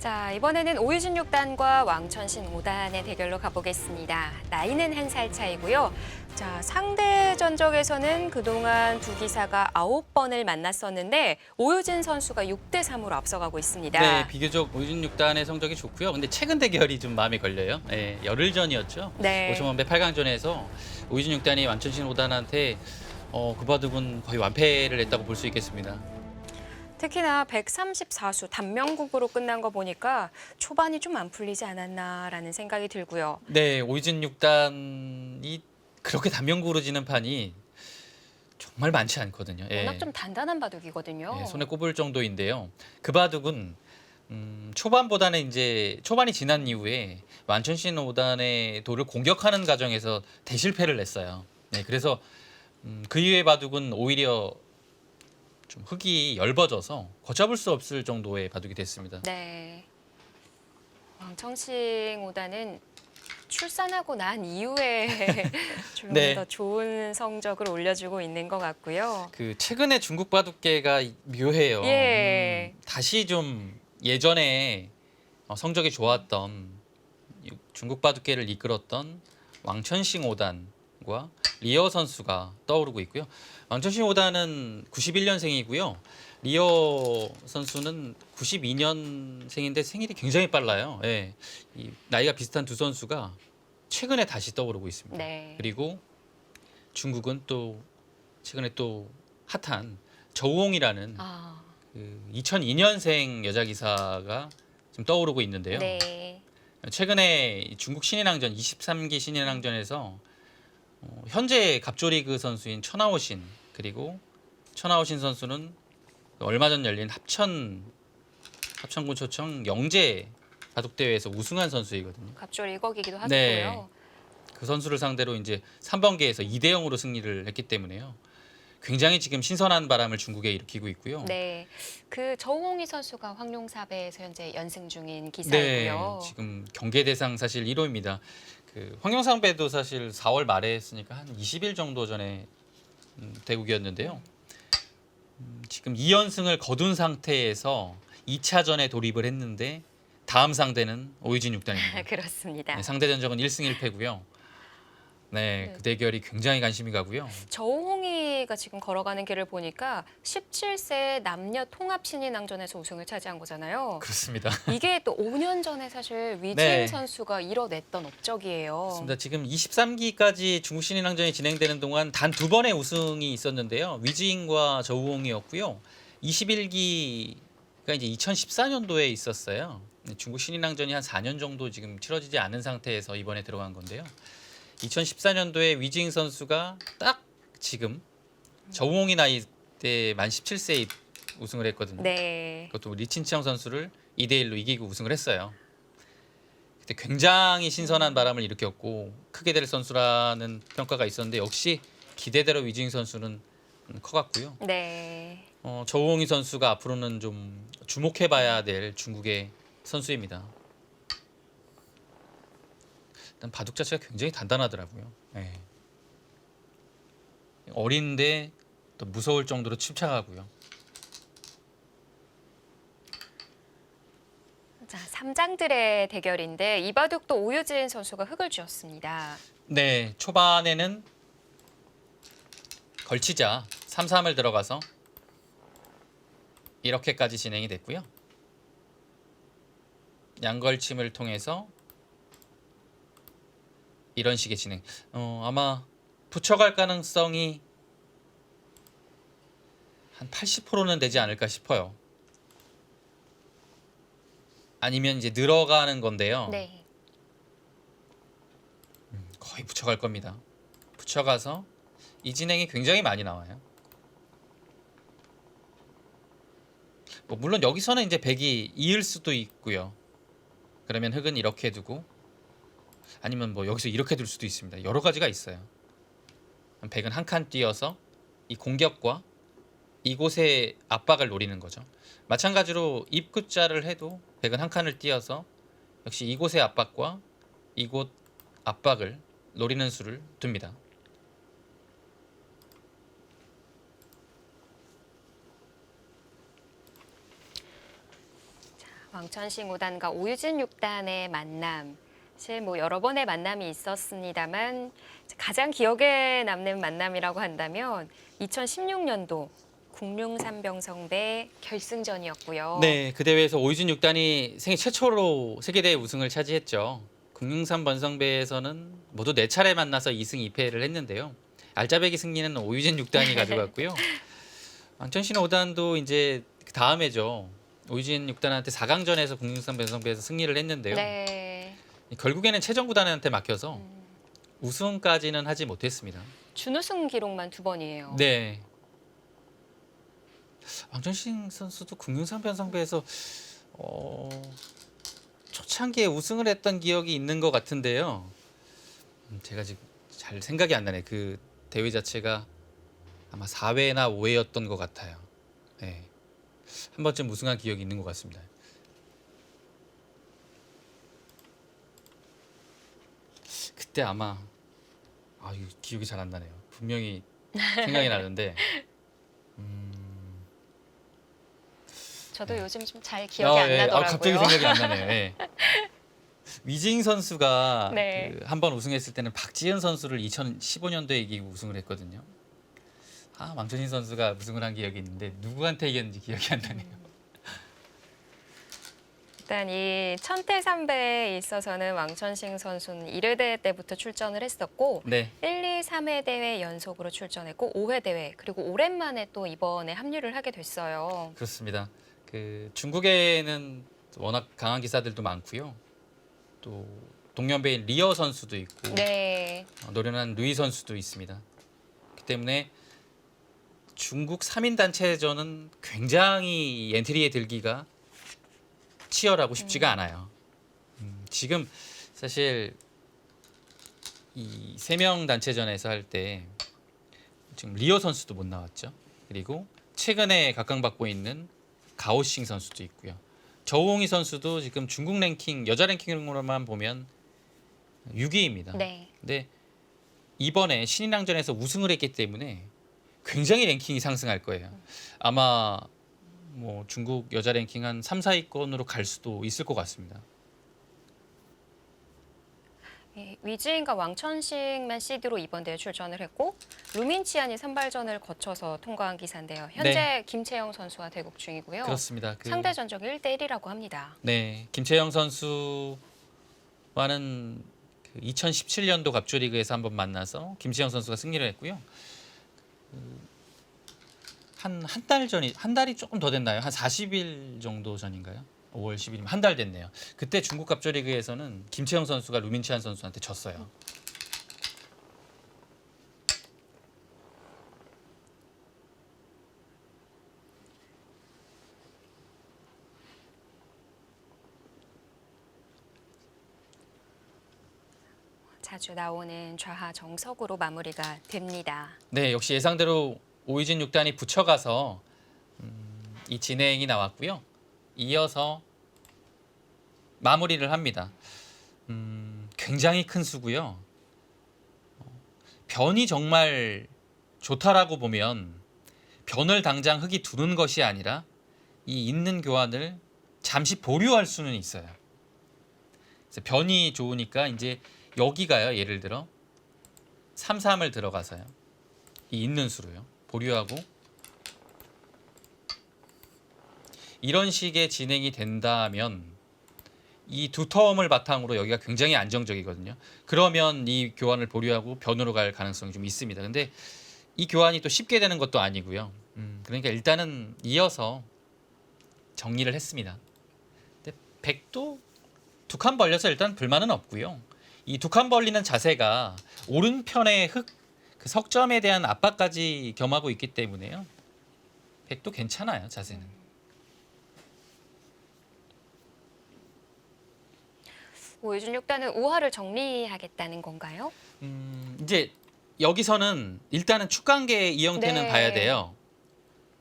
자, 이번에는 오유진 6단과 왕천신 5단의 대결로 가보겠습니다. 나이는 한 살 차이고요. 자, 상대 전적에서는 그동안 두 기사가 9번을 만났었는데 오유진 선수가 6대 3으로 앞서가고 있습니다. 네, 비교적 오유진 6단의 성적이 좋고요. 근데 최근 대결이 좀 마음에 걸려요. 네, 열흘전이었죠. 네. 5,000원배 8강전에서 오유진 6단이 왕천신 5단한테 그 바둑은 거의 완패를 했다고 볼 수 있겠습니다. 특히나 134수 단명국으로 끝난 거 보니까 초반이 좀 안 풀리지 않았나라는 생각이 들고요. 네, 오유진 6단이 그렇게 단명구로 지는 판이 정말 많지 않거든요. 예. 워낙 좀 단단한 바둑이거든요. 예, 손에 꼽을 정도인데요. 그 바둑은 초반보다는 이제 초반이 지난 이후에 완천신 5단의 도를 공격하는 과정에서 대실패를 냈어요. 네, 그래서 그 이후의 바둑은 오히려 좀 흙이 엷어져서 걷잡을 수 없을 정도의 바둑이 됐습니다. 네. 왕천신 5단은 출산하고 난 이후에 좀 네. 더 좋은 성적을 올려주고 있는 것 같고요. 그 최근에 중국 바둑계가 묘해요. 예. 다시 좀 예전에 성적이 좋았던 중국 바둑계를 이끌었던 왕천신 5단과 리어 선수가 떠오르고 있고요. 왕천신 5단은 91년생이고요. 리어 선수는 92년생인데 생일이 굉장히 빨라요. 예. 이 나이가 비슷한 두 선수가 최근에 다시 떠오르고 있습니다. 네. 그리고 중국은 또 최근에 또 핫한 저우홍이라는 아, 그 2002년생 여자 기사가 지금 떠오르고 있는데요. 네. 최근에 중국 신인왕전 23기 신인왕전에서 현재 갑조리그 선수인 천하오신, 그리고 천하오신 선수는 얼마 전 열린 합천군초청 영재 바둑대회에서 우승한 선수이거든요. 갑절 1거기기도 네. 하고요. 그 선수를 상대로 이제 3번계에서 2대 0으로 승리를 했기 때문에요. 굉장히 지금 신선한 바람을 중국에 일으키고 있고요. 네. 그 저우홍이 선수가 황룡사배에서 현재 연승 중인 네, 기사이고요. 지금 경계 대상 사실 1호입니다. 그 황영상배도 사실 4월 말에 했으니까 한 20일 정도 전에 대국이었는데요. 지금 2연승을 거둔 상태에서 2차전에 돌입을 했는데 다음 상대는 오유진 6단입니다. 그렇습니다. 네, 상대 전적은 1승 1패고요. 네, 그 대결이 굉장히 관심이 가고요. 저우홍이가 지금 걸어가는 길을 보니까 17세 남녀 통합 신인왕전에서 우승을 차지한 거잖아요. 그렇습니다. 이게 또 5년 전에 사실 위진 네. 선수가 이뤄냈던 업적이에요. 그렇습니다. 지금 23기까지 중국 신인왕전이 진행되는 동안 단 2번의 우승이 있었는데요. 위지인과 저우홍이었고요. 21기가 이제 2014년도에 있었어요. 중국 신인왕전이 한 4년 정도 지금 치러지지 않은 상태에서 이번에 들어간 건데요. 2014년도에 위징 선수가 딱 지금 저우홍이 나이 때 만 17세에 우승을 했거든요. 네. 그것도 리친치영 선수를 2대 1로 이기고 우승을 했어요. 그때 굉장히 신선한 바람을 일으켰고 크게 될 선수라는 평가가 있었는데 역시 기대대로 위징 선수는 커갔고요. 네. 저우홍이 선수가 앞으로는 좀 주목해봐야 될 중국의 선수입니다. 일단 바둑 자체가 굉장히 단단하더라고요. 네. 어린데 또 무서울 정도로 침착하고요. 자, 3장들의 대결인데 이 바둑도 오유진 선수가 흙을 쥐었습니다. 네, 초반에는 걸치자 3-3을 들어가서 이렇게까지 진행이 됐고요. 양걸침을 통해서 이런 식의 진행. 아마 붙여갈 가능성이 한 80%는 되지 않을까 싶어요. 아니면 이제 늘어가는 건데요. 네. 거의 붙여갈 겁니다. 붙여가서 이 진행이 굉장히 많이 나와요. 뭐 물론 여기서는 이제 백이 이을 수도 있고요. 그러면 흙은 이렇게 두고 아니면 뭐 여기서 이렇게 둘 수도 있습니다. 여러 가지가 있어요. 백은 한 칸 띄어서 이 공격과 이곳의 압박을 노리는 거죠. 마찬가지로 입구자를 해도 백은 한 칸을 띄어서 역시 이곳의 압박과 이곳 압박을 노리는 수를 둡니다. 왕천식 5단과 오유진 6단의 만남. 사실 뭐 여러 번의 만남이 있었습니다만 가장 기억에 남는 만남이라고 한다면 2016년도 국룡산병성배 결승전이었고요. 네, 그 대회에서 오유진 6단이 생애 최초로 세계대회 우승을 차지했죠. 국릉산 번성배에서는 모두 4차례 만나서 2승 2패를 했는데요. 알짜배기 승리는 오유진 6단이 가져갔고요. 왕천신 5단도 이제 그 다음에죠. 오유진 6단한테 4강전에서 국릉산 번성배에서 승리를 했는데요. 네. 결국에는 최정구단한테 막혀서 우승까지는 하지 못했습니다. 준우승 기록만 2번이에요. 네. 왕천신 선수도 국릉산 변성배에서 초창기에 우승을 했던 기억이 있는 것 같은데요. 제가 지금 잘 생각이 안 나네. 그 대회 자체가 아마 4회나 5회였던 것 같아요. 네. 한 번쯤 우승한 기억이 있는 것 같습니다. 그때 아마 이거 기억이 잘 안 나네요. 분명히 생각이 나는데 저도 요즘 좀 잘 기억이 안 예. 나더라고요. 갑자기 생각이 안 나네요. 예. 위징 선수가 네. 그 한 번 우승했을 때는 박지은 선수를 2015년도에 이기고 우승을 했거든요. 왕천신 선수가 우승을 한 기억이 있는데 누구한테 이겼는지 기억이 안 나네요. 일단 이 천태삼배에 있어서는 왕천식 선수는 1회 때부터 출전을 했었고 네, 1, 2, 3회 대회 연속으로 출전했고 5회 대회 그리고 오랜만에 또 이번에 합류를 하게 됐어요. 그렇습니다. 그 중국에는 워낙 강한 기사들도 많고요. 또 동년배인 리어 선수도 있고 네. 노련한 루이 선수도 있습니다. 그렇기 때문에 중국 3인 단체전은 굉장히 엔트리에 들기가 치열하고 쉽지가 않아요. 지금 사실 이 3명 단체전에서 할 때 지금 리어 선수도 못 나왔죠. 그리고 최근에 각광받고 있는 가오싱 선수도 있고요. 저우홍이 선수도 지금 중국 랭킹 여자 랭킹으로만 보면 6위입니다. 네. 근데 이번에 신인왕전에서 우승을 했기 때문에 굉장히 랭킹이 상승할 거예요. 아마 뭐 중국 여자 랭킹 한 3, 4위권으로 갈 수도 있을 것 같습니다. 위즈인과 왕천식만 시드로 이번 대회 출전을 했고 루민치안이 선발전을 거쳐서 통과한 기사인데요. 현재 네. 김채영 선수와 대국 중이고요. 그렇습니다. 상대 전적이 1대1이라고 합니다. 네, 김채영 선수와는 그 2017년도 갑조리그에서 한번 만나서 김채영 선수가 승리를 했고요. 한 달 전이 한 달이 조금 더 됐나요? 한 40일 정도 전인가요? 5월 10일이면 한 달 됐네요. 그때 중국 갑조리그에서는 김채영 선수가 루민치안 선수한테 졌어요. 자주 나오는 좌하 정석으로 마무리가 됩니다. 네, 역시 예상대로 오유진 6단이 붙여가서 이 진행이 나왔고요. 이어서 마무리를 합니다. 굉장히 큰 수고요. 변이 정말 좋다라고 보면 변을 당장 흙이 두는 것이 아니라 이 있는 교환을 잠시 보류할 수는 있어요. 그래서 변이 좋으니까 이제 여기가요. 예를 들어 3, 3을 들어가서요. 이 있는 수로요. 보류하고 이런 식의 진행이 된다면 이 두 텀을 바탕으로 여기가 굉장히 안정적이거든요. 그러면 이 교환을 보류하고 변으로 갈 가능성이 좀 있습니다. 근데 이 교환이 또 쉽게 되는 것도 아니고요. 그러니까 일단은 이어서 정리를 했습니다. 근데 백도 두 칸 벌려서 일단 불만은 없고요. 이 두 칸 벌리는 자세가 오른편의 흙, 그 석점에 대한 압박까지 겸하고 있기 때문에요. 백도 괜찮아요, 자세는. 오유진 6단은 우하를 정리하겠다는 건가요? 이제 여기서는 일단은 축 관계 이 형태는 네. 봐야 돼요.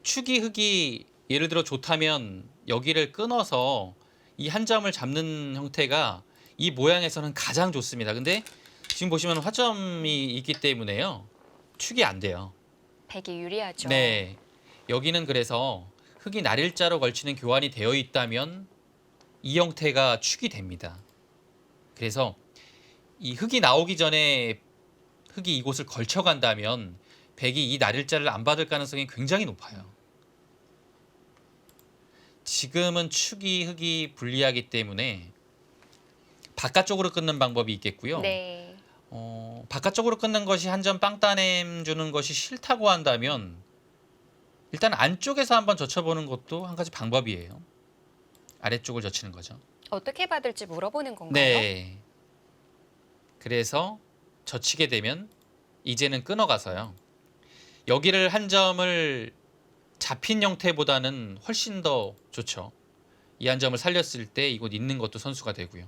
축이 흙이 예를 들어 좋다면 여기를 끊어서 이 한 점을 잡는 형태가 이 모양에서는 가장 좋습니다. 근데 지금 보시면 화점이 있기 때문에요. 축이 안 돼요. 백이 유리하죠. 네. 여기는 그래서 흙이 날일자로 걸치는 교환이 되어 있다면 이 형태가 축이 됩니다. 그래서 이 흙이 나오기 전에 흙이 이곳을 걸쳐간다면 백이 이 날일자를 안 받을 가능성이 굉장히 높아요. 지금은 축이 흙이 불리하기 때문에 바깥쪽으로 끊는 방법이 있겠고요. 네. 바깥쪽으로 끊는 것이 한 점 빵 따냄 주는 것이 싫다고 한다면 일단 안쪽에서 한번 젖혀보는 것도 한 가지 방법이에요. 아래쪽을 젖히는 거죠. 어떻게 받을지 물어보는 건가요? 네. 그래서 젖히게 되면 이제는 끊어가서요. 여기를 한 점을 잡힌 형태보다는 훨씬 더 좋죠. 이 한 점을 살렸을 때 이곳 있는 것도 선수가 되고요.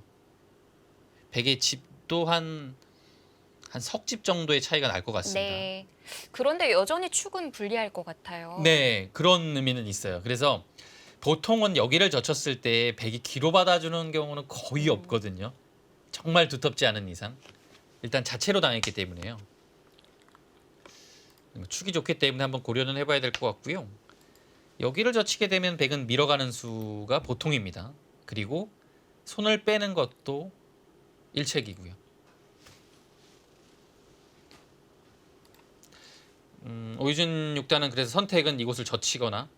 백의 집도 한 석집 정도의 차이가 날 것 같습니다. 네. 그런데 여전히 축은 불리할 것 같아요. 네, 그런 의미는 있어요. 그래서 보통은 여기를 젖혔을 때 백이 기로 받아주는 경우는 거의 없거든요. 정말 두텁지 않은 이상. 일단 자체로 당했기 때문에요. 축이 좋기 때문에 한번 고려는 해봐야 될 것 같고요. 여기를 젖히게 되면 백은 밀어가는 수가 보통입니다. 그리고 손을 빼는 것도 일책이고요. 오이준 6단은 그래서 선택은 이곳을 젖히거나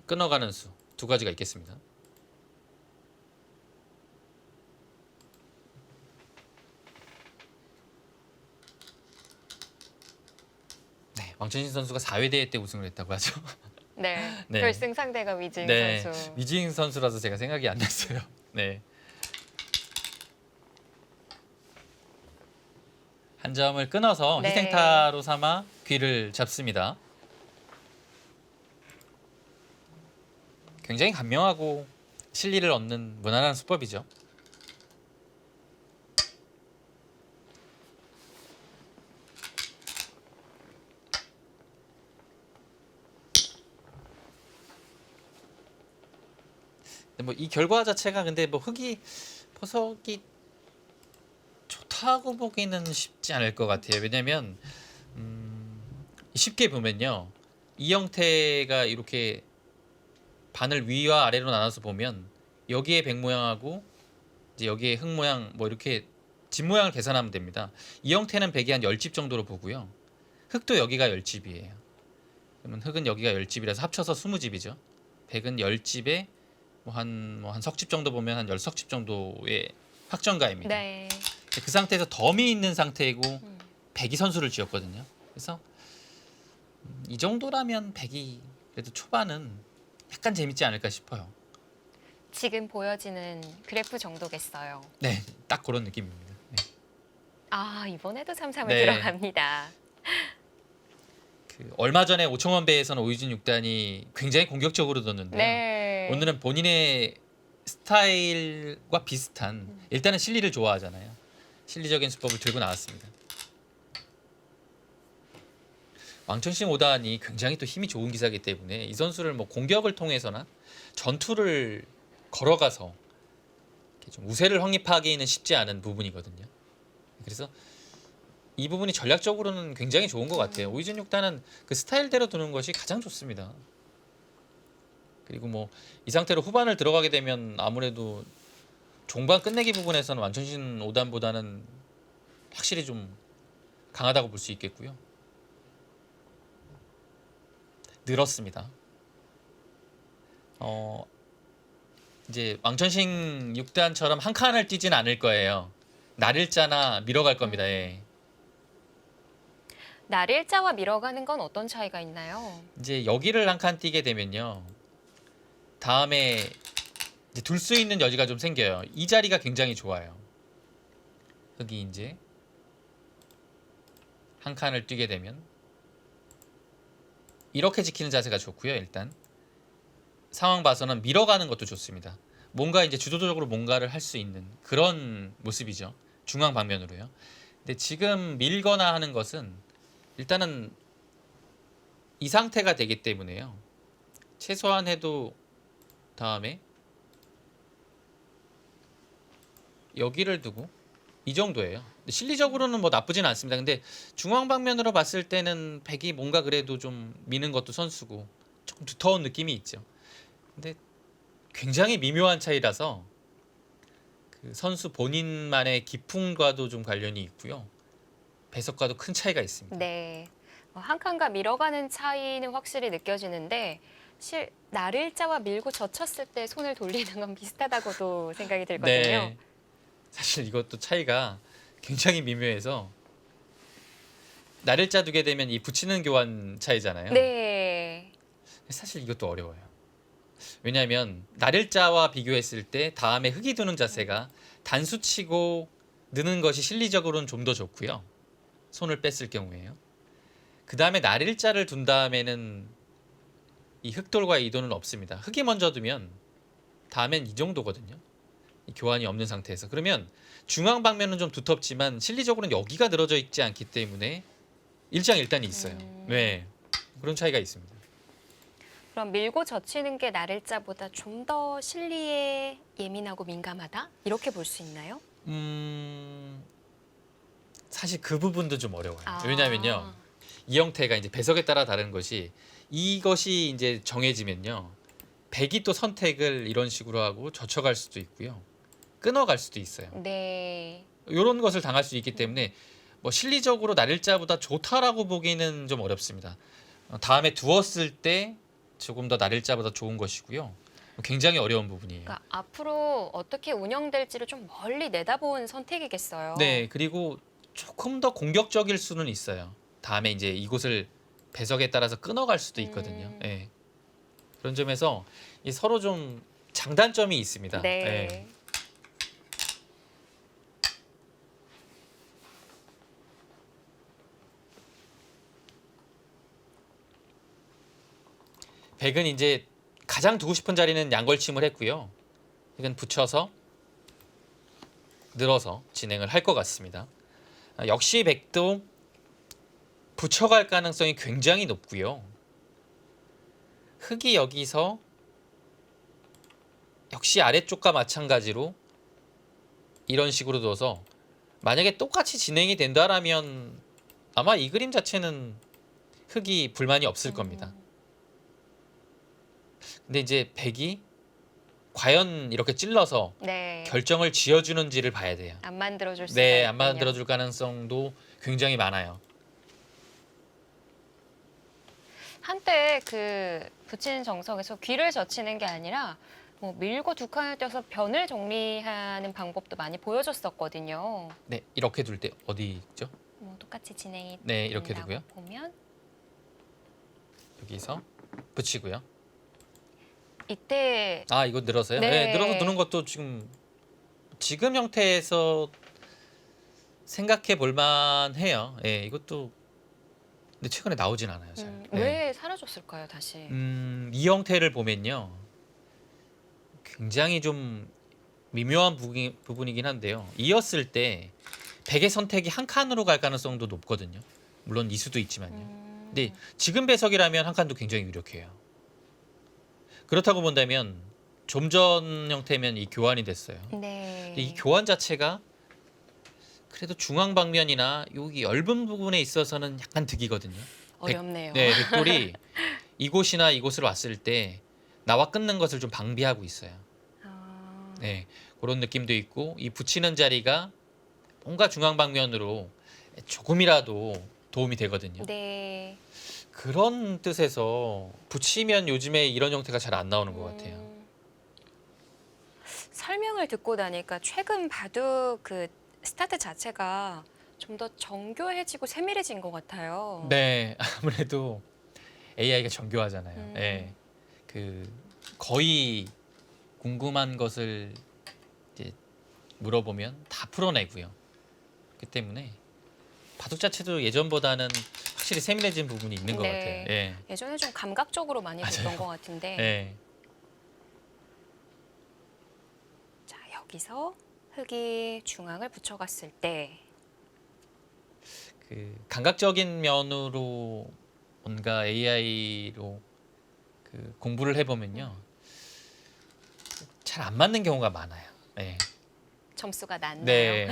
끊어가는 수 두 가지가 있겠습니다. 네, 왕천신 선수가 4회 대회 때 우승을 했다고 하죠. 네. 네. 결승 상대가 위징 네, 선수. 위징 선수라서 제가 생각이 안 났어요. 네. 한 점을 끊어서 네. 희생타로 삼아 귀를 잡습니다. 굉장히 간명하고 실리를 얻는 무난한 수법이죠. 뭐 이 결과 자체가 근데 뭐 흙이 포석이 좋다고 보기는 쉽지 않을 것 같아요. 왜냐면 쉽게 보면요, 이 형태가 이렇게 반을 위와 아래로 나눠서 보면 여기에 백 모양하고 이제 여기에 흙 모양 뭐 이렇게 집 모양을 계산하면 됩니다. 이 형태는 백이 한 10집 정도로 보고요. 흙도 여기가 10집이에요. 그러면 흙은 여기가 10집이라서 합쳐서 20집이죠. 백은 10집에 한 석집 정도 보면 한 10석집 정도의 확정가입니다. 네. 그 상태에서 덤이 있는 상태이고 백이 선수를 지었거든요. 그래서 이 정도라면 백이 그래도 초반은 약간 재밌지 않을까 싶어요. 지금 보여지는 그래프 정도겠어요. 네, 딱 그런 느낌입니다. 네. 아, 이번에도 3-3을 네. 들어갑니다. 그 얼마 전에 오청원 배에서는 오이준 6단이 굉장히 공격적으로 뒀는데요. 네. 오늘은 본인의 스타일과 비슷한 일단은 실리를 좋아하잖아요. 실리적인 수법을 들고 나왔습니다. 왕천신 5단이 굉장히 또 힘이 좋은 기사이기 때문에 이 선수를 뭐 공격을 통해서나 전투를 걸어가서 이렇게 좀 우세를 확립하기는 쉽지 않은 부분이거든요. 그래서 이 부분이 전략적으로는 굉장히 좋은 것 같아요. 오이준 6단은 그 스타일대로 두는 것이 가장 좋습니다. 그리고 뭐 이 상태로 후반을 들어가게 되면 아무래도 종반 끝내기 부분에서는 왕천신 5단보다는 확실히 좀 강하다고 볼 수 있겠고요. 늘었습니다. 이제 왕천신 6단처럼 한 칸을 뛰진 않을 거예요. 날일자나 밀어갈 겁니다. 예. 날일자와 밀어가는 건 어떤 차이가 있나요? 이제 여기를 한 칸 뛰게 되면요, 다음에 이제 둘 수 있는 여지가 좀 생겨요. 이 자리가 굉장히 좋아요. 여기 이제 한 칸을 뛰게 되면 이렇게 지키는 자세가 좋고요. 일단 상황 봐서는 밀어가는 것도 좋습니다. 뭔가 이제 주도적으로 뭔가를 할 수 있는 그런 모습이죠. 중앙 방면으로요. 근데 지금 밀거나 하는 것은 일단은 이 상태가 되기 때문에요. 최소한 해도 다음에 여기를 두고 이 정도예요. 실리적으로는 뭐 나쁘진 않습니다. 근데 중앙 방면으로 봤을 때는 백이 뭔가 그래도 좀 미는 것도 선수고 조금 두터운 느낌이 있죠. 근데 굉장히 미묘한 차이라서 그 선수 본인만의 기풍과도 좀 관련이 있고요. 배석과도 큰 차이가 있습니다. 네. 한 칸과 밀어가는 차이는 확실히 느껴지는데 나를자와 밀고 젖혔을 때 손을 돌리는 건 비슷하다고도 생각이 들거든요. 네. 사실 이것도 차이가 굉장히 미묘해서 나를자 두게 되면 이 붙이는 교환 차이잖아요. 네. 사실 이것도 어려워요. 왜냐하면 나를자와 비교했을 때 다음에 흙이 두는 자세가 단수치고 느는 것이 실리적으로는 좀 더 좋고요. 손을 뺐을 경우에요. 그 다음에 나를자를 둔 다음에는 이 흙돌과의 이도는 없습니다. 흙이 먼저 두면 다음엔 이 정도거든요. 이 교환이 없는 상태에서. 그러면 중앙 방면은 좀 두텁지만 실리적으로는 여기가 늘어져 있지 않기 때문에 일장일단이 있어요. 네, 그런 차이가 있습니다. 그럼 밀고 젖히는 게 나를자보다 좀 더 실리에 예민하고 민감하다? 이렇게 볼 수 있나요? 사실 그 부분도 좀 어려워요. 아. 왜냐하면요, 이 형태가 이제 배석에 따라 다른 것이 이것이 이제 정해지면요, 백이 또 선택을 이런 식으로 하고 젖혀갈 수도 있고요, 끊어갈 수도 있어요. 네. 이런 것을 당할 수 있기 때문에 뭐 실리적으로 나를자보다 좋다라고 보기는 좀 어렵습니다. 다음에 두었을 때 조금 더 나를자보다 좋은 것이고요. 굉장히 어려운 부분이에요. 그러니까 앞으로 어떻게 운영될지를 좀 멀리 내다본 선택이겠어요. 네, 그리고 조금 더 공격적일 수는 있어요. 다음에 이제 이곳을 배석에 따라서 끊어갈 수도 있거든요. 예. 그런 점에서 이 서로 좀 장단점이 있습니다. 네. 예. 백은 이제 가장 두고 싶은 자리는 양걸침을 했고요. 이건 붙여서 늘어서 진행을 할 것 같습니다. 역시 백도 붙여갈 가능성이 굉장히 높고요. 흙이 여기서 역시 아래쪽과 마찬가지로 이런 식으로 둬서 만약에 똑같이 진행이 된다라면 아마 이 그림 자체는 흙이 불만이 없을 겁니다. 근데 이제 백이 과연 이렇게 찔러서 네. 결정을 지어주는지를 봐야 돼요. 안 만들어줄 수가 네, 있군요. 안 만들어줄 가능성도 굉장히 많아요. 한때 그 붙이는 정석에서 귀를 젖히는 게 아니라 뭐 밀고 두 칸을 떼서 변을 정리하는 방법도 많이 보여줬었거든요. 네, 이렇게 둘 때 어디 있죠? 뭐 똑같이 진행이 네, 이렇게 된다고 두고요. 보면 여기서 붙이고요. 이때 이거 늘어서요? 네. 네, 늘어서 두는 것도 지금 형태에서 생각해 볼 만해요. 예, 이것도 근데 최근에 나오진 않아요. 잘. 네. 왜 사라졌을까요, 다시? 이 형태를 보면요, 굉장히 좀 미묘한 부분이긴 한데요. 이었을 때 백의 선택이 한 칸으로 갈 가능성도 높거든요. 물론 이수도 있지만요. 근데 지금 배석이라면 한 칸도 굉장히 유력해요. 그렇다고 본다면 좀 전 형태면 이 교환이 됐어요. 네. 근데 이 교환 자체가 그래도 중앙 방면이나 여기 얇은 부분에 있어서는 약간 득이거든요. 어렵네요. 네, 백돌이 이곳이나 이곳을 왔을 때 나와 끊는 것을 좀 방비하고 있어요. 아, 네, 그런 느낌도 있고 이 붙이는 자리가 뭔가 중앙 방면으로 조금이라도 도움이 되거든요. 네. 그런 뜻에서 붙이면 요즘에 이런 형태가 잘 안 나오는 것 같아요. 설명을 듣고 나니까 최근 바둑 그 스타트 자체가 좀 더 정교해지고 세밀해진 것 같아요. 네, 아무래도 AI가 정교하잖아요. 네, 그 거의 궁금한 것을 이제 물어보면 다 풀어내고요. 그렇기 때문에 바둑 자체도 예전보다는 확실히 세밀해진 부분이 있는 것 네. 같아요. 예. 예전에 좀 감각적으로 많이 맞아요. 봤던 것 같은데. 예. 자, 여기서 흙이 중앙을 붙여갔을 때 그 감각적인 면으로 뭔가 AI로 그 공부를 해보면요, 잘 안 맞는 경우가 많아요. 네. 점수가 낮나요? 네.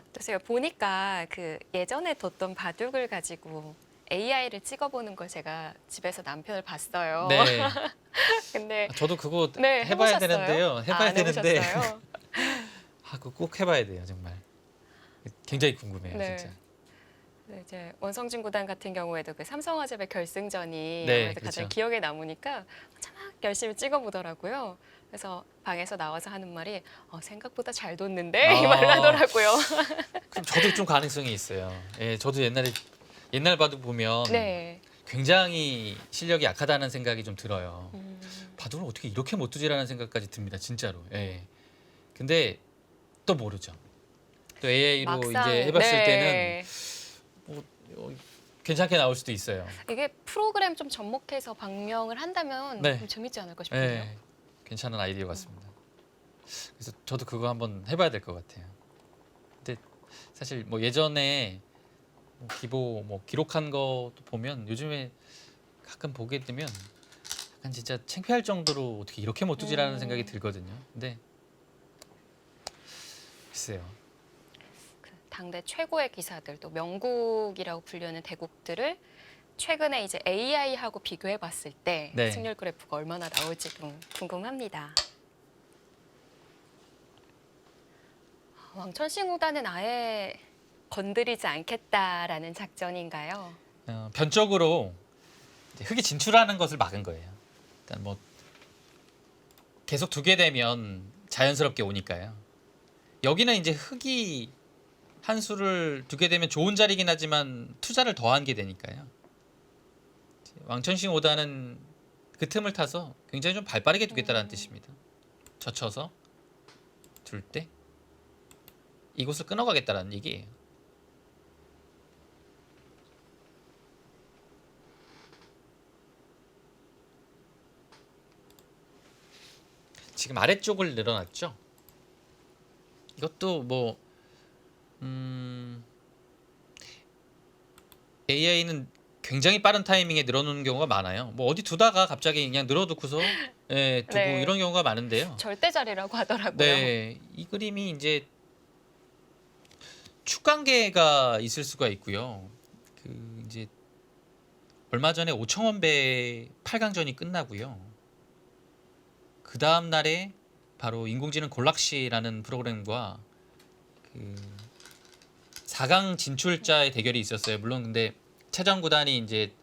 어떠세요? 보니까 그 예전에 뒀던 바둑을 가지고 AI를 찍어보는 걸 제가 집에서 남편을 봤어요. 네. 근데 저도 그거 네, 해봐야 해보셨어요? 되는데요. 해봐야 안 되는데 해보셨어요? 그거 꼭 해봐야 돼요, 정말. 굉장히 궁금해요, 네. 진짜. 네, 이제 원성진 구단 같은 경우에도 그 삼성화재배 결승전이 네, 아무래도 가장 그렇죠. 기억에 남으니까 참 열심히 찍어보더라고요. 그래서 방에서 나와서 하는 말이 생각보다 잘 뒀는데 이 말을 하더라고요. 그럼 저도 좀 가능성이 있어요. 예, 저도 옛날 바둑 보면 네. 굉장히 실력이 약하다는 생각이 좀 들어요. 음, 바둑을 어떻게 이렇게 못 두지라는 생각까지 듭니다, 진짜로. 예. 근데 또 모르죠. 또 AI로 막상 이제 해봤을 때는 네. 괜찮게 나올 수도 있어요. 이게 프로그램 좀 접목해서 방명을 한다면 네. 좀 재밌지 않을까 싶은데요. 예, 괜찮은 아이디어 같습니다. 그래서 저도 그거 한번 해봐야 될 것 같아요. 근데 사실 뭐 예전에 기록한 것도 보면 요즘에 가끔 보게 되면 약간 진짜 창피할 정도로 어떻게 이렇게 못 두지라는 생각이 들거든요. 근데 글쎄요. 그 당대 최고의 기사들 또 명국이라고 불리는 대국들을 최근에 이제 AI하고 비교해봤을 때 네. 승률 그래프가 얼마나 나올지 좀 궁금합니다. 왕천식 구단은 아예 건드리지 않겠다라는 작전인가요? 변적으로 이제 흙이 진출하는 것을 막은 거예요. 일단 뭐 계속 두게 되면 자연스럽게 오니까요. 여기는 이제 흙이 한 수를 두게 되면 좋은 자리긴 하지만 투자를 더한 게 되니까요. 왕천식 5단은 그 틈을 타서 굉장히 좀 발빠르게 두겠다라는 뜻입니다. 젖혀서 둘 때 이곳을 끊어가겠다라는 얘기예요. 지금 아래쪽을 늘어났죠. 이것도 뭐 AI는 굉장히 빠른 타이밍에 늘어놓는 경우가 많아요. 뭐 어디 두다가 갑자기 그냥 늘어놓고서 두고 네. 이런 경우가 많은데요. 절대 자리라고 하더라고요. 네, 이 그림이 이제 축관계가 있을 수가 있고요. 그 이제 얼마 전에 오청원배 8강전이 끝나고요. 그 다음 날에 바로 인공지능 골락시라는 프로그램과 그 4강 진출자의 대결이 있었어요. 물론 근데 최정 구단이 이제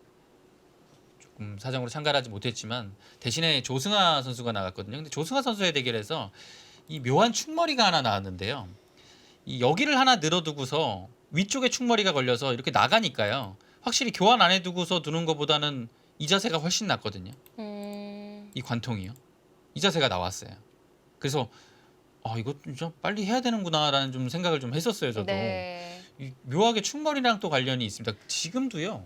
조금 사정으로 참가를 하지 못했지만 대신에 조승하 선수가 나갔거든요. 근데 조승하 선수의 대결에서 이 묘한 축머리가 하나 나왔는데요. 이 여기를 하나 늘어두고서 위쪽에 축머리가 걸려서 이렇게 나가니까요. 확실히 교환 안 해두고서 두는 것보다는 이 자세가 훨씬 낫거든요. 이 관통이요. 이 자세가 나왔어요. 그래서 이거 좀 빨리 해야 되는구나라는 좀 생각을 좀 했었어요. 저도. 네. 이 묘하게 축머리랑 또 관련이 있습니다. 지금도요.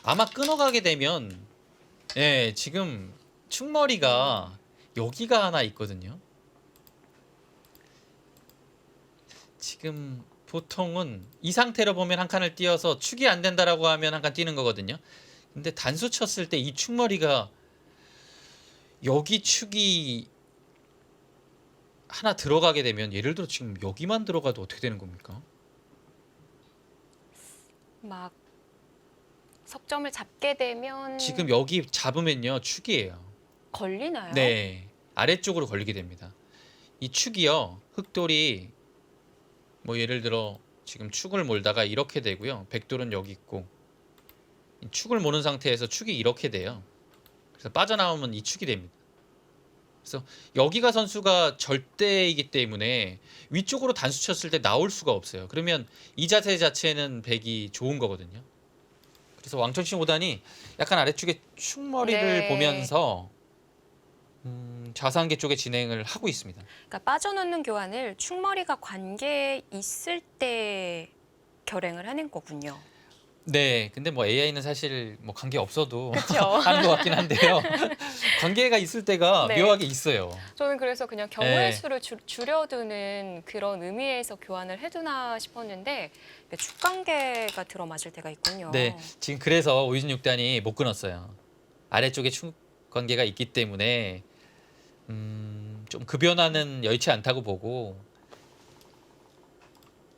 아마 끊어가게 되면 지금 축머리가 여기가 하나 있거든요. 지금 보통은 이 상태로 보면 한 칸을 띄어서 축이 안 된다라고 하면 한 칸 띄는 거거든요. 근데 단수 쳤을 때 이 축머리가 여기 축이 하나 들어가게 되면 예를 들어 지금 여기만 들어가도 어떻게 되는 겁니까? 막 석점을 잡게 되면 지금 여기 잡으면요 축이에요. 걸리나요? 네, 아래쪽으로 걸리게 됩니다. 이 축이요, 흑돌이 뭐 예를 들어 지금 축을 몰다가 이렇게 되고요. 백돌은 여기 있고 이 축을 모는 상태에서 축이 이렇게 돼요. 그래서 빠져나오면 이 축이 됩니다. 그래서 여기가 선수가 절대이기 때문에 위쪽으로 단수 쳤을 때 나올 수가 없어요. 그러면 이 자세 자체는 백이 좋은 거거든요. 그래서 왕천식 5단이 약간 아래쪽에 축머리를 네. 보면서 좌상계 쪽에 진행을 하고 있습니다. 그러니까 빠져놓는 교환을 축머리가 관계 있을 때 결행을 하는 거군요. 네, 근데 뭐 AI는 사실 뭐 관계 없어도 그쵸? 하는 것 같긴 한데요. 관계가 있을 때가 네. 묘하게 있어요. 저는 그래서 그냥 경우의 네. 수를 줄여두는 그런 의미에서 교환을 해두나 싶었는데 축관계가 들어맞을 때가 있군요. 네, 지금 그래서 오유진 6단이 못 끊었어요. 아래쪽에 축 관계가 있기 때문에 좀 그 변화는 여의치 않다고 보고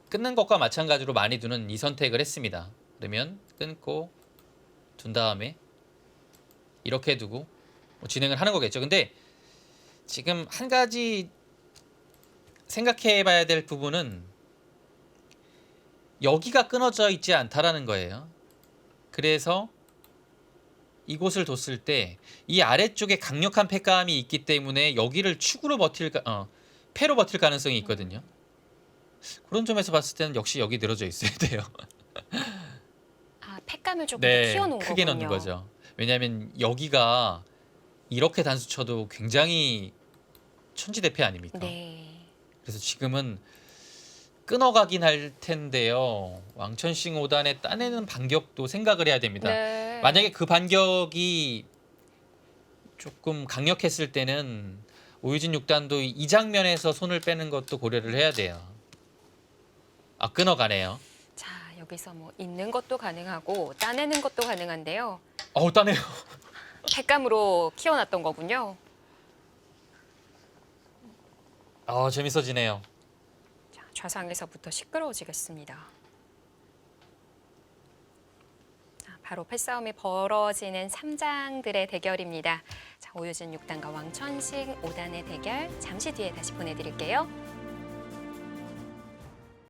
끊는 것과 마찬가지로 많이 두는 이 선택을 했습니다. 그러면 끊고 둔 다음에 이렇게 두고 뭐 진행을 하는 거겠죠. 근데 지금 한 가지 생각해 봐야 될 부분은 여기가 끊어져 있지 않다라는 거예요. 그래서 이곳을 뒀을 때 이 아래쪽에 강력한 패감이 있기 때문에 여기를 축으로 패로 버틸 가능성이 있거든요. 그런 점에서 봤을 때는 역시 여기 늘어져 있어야 돼요. 아, 팩감을 조금 더 네, 키워놓은 크게 거군요. 넣는 거죠. 왜냐하면 여기가 이렇게 단수 쳐도 굉장히 천지대패 아닙니까? 네. 그래서 지금은 끊어가긴 할 텐데요. 왕천식 5단에 따내는 반격도 생각을 해야 됩니다. 네. 만약에 그 반격이 조금 강력했을 때는 오유진 6단도 이 장면에서 손을 빼는 것도 고려를 해야 돼요. 아, 끊어가네요. 자, 여기서 뭐 있는 것도 가능하고 따내는 것도 가능한데요. 따네요. 팩감으로 키워놨던 거군요. 재밌어지네요. 자, 좌상에서부터 시끄러워지겠습니다. 자, 바로 패싸움이 벌어지는 3장들의 대결입니다. 자, 오유진 6단과 왕천식 5단의 대결 잠시 뒤에 다시 보내드릴게요.